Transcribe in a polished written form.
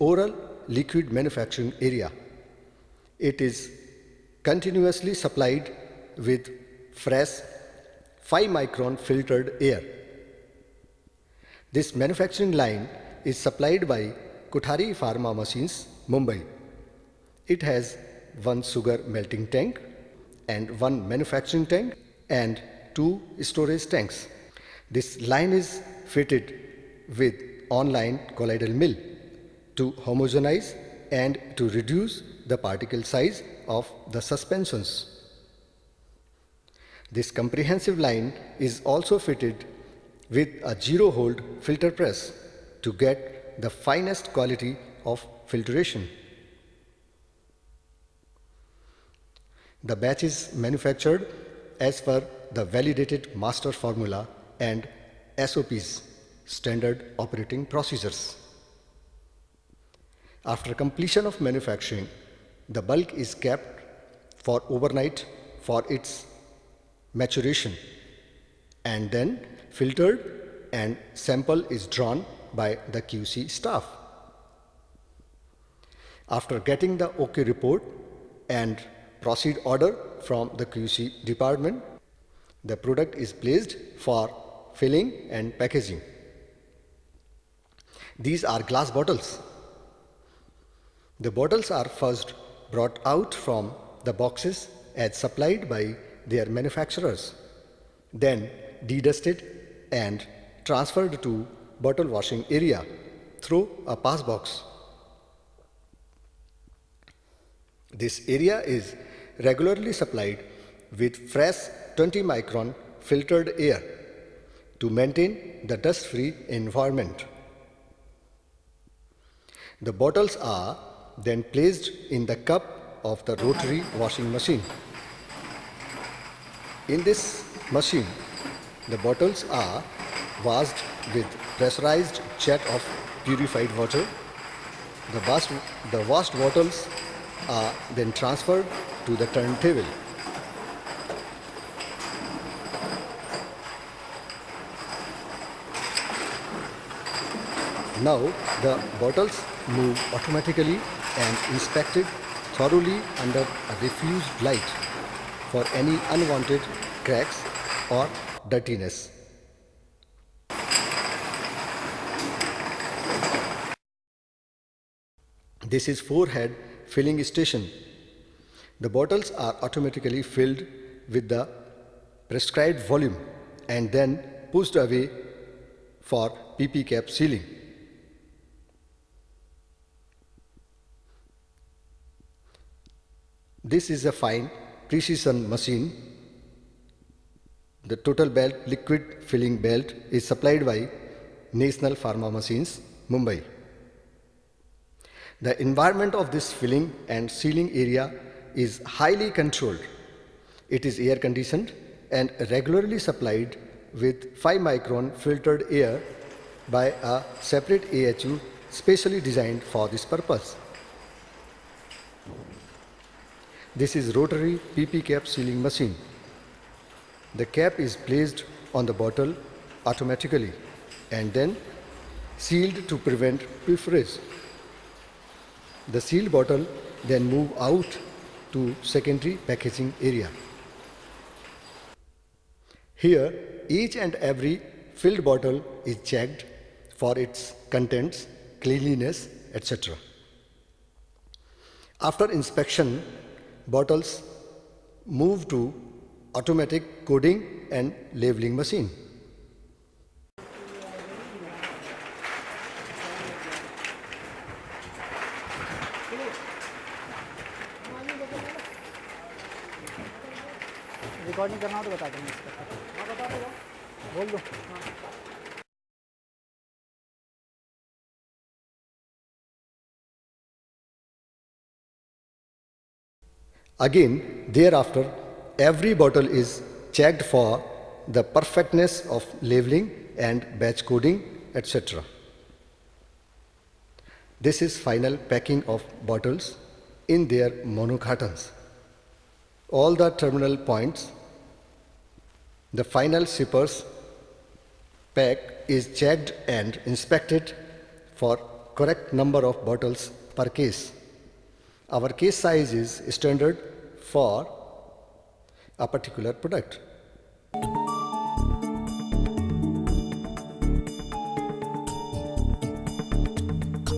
oral liquid manufacturing area. It is continuously supplied with fresh 5-micron filtered air. This manufacturing line is supplied by Kothari Pharma Machines, Mumbai. It has one sugar melting tank and one manufacturing tank and 2 storage tanks. This line is fitted with online colloidal mill to homogenize and to reduce the particle size of the suspensions. This comprehensive line is also fitted with a zero-hold filter press to get the finest quality of filtration. The batch is manufactured as per the validated master formula and SOPs, standard operating procedures. After completion of manufacturing, the bulk is kept for overnight for its maturation and then filtered and sample is drawn by the QC staff. After getting the OK report and proceed order from the QC department, the product is placed for filling and packaging. These are glass bottles. The bottles are first brought out from the boxes as supplied by their manufacturers, then dedusted and transferred to bottle washing area through a pass box. This area is regularly supplied with fresh 20-micron filtered air to maintain the dust-free environment. The bottles are then placed in the cup of the rotary washing machine. In this machine, the bottles are washed with pressurized jet of purified water. The washed bottles are then transferred to the turntable. Now the bottles move automatically and inspected thoroughly under a diffused light for any unwanted cracks or dirtiness. This is 4-head filling station. The bottles are automatically filled with the prescribed volume and then pushed away for PP cap sealing. This is a fine precision machine. The total belt liquid filling belt is supplied by National Pharma Machines, Mumbai. The environment of this filling and sealing area is highly controlled. It is air conditioned and regularly supplied with 5-micron filtered air by a separate AHU specially designed for this purpose. This is rotary PP cap sealing machine. The cap is placed on the bottle automatically and then sealed to prevent pilferage. The sealed bottle then move out to secondary packaging area. Here, each and every filled bottle is checked for its contents, cleanliness, etc. After inspection, bottles move to automatic coding and labeling machine. Recording करना हो तो बता देंगे इसका बोल दो Again, thereafter, every bottle is checked for the perfectness of labeling and batch coding, etc. This is final packing of bottles in their monocartons. All the terminal points, the final shipper's pack is checked and inspected for correct number of bottles per case. Our case size is standard for a particular product.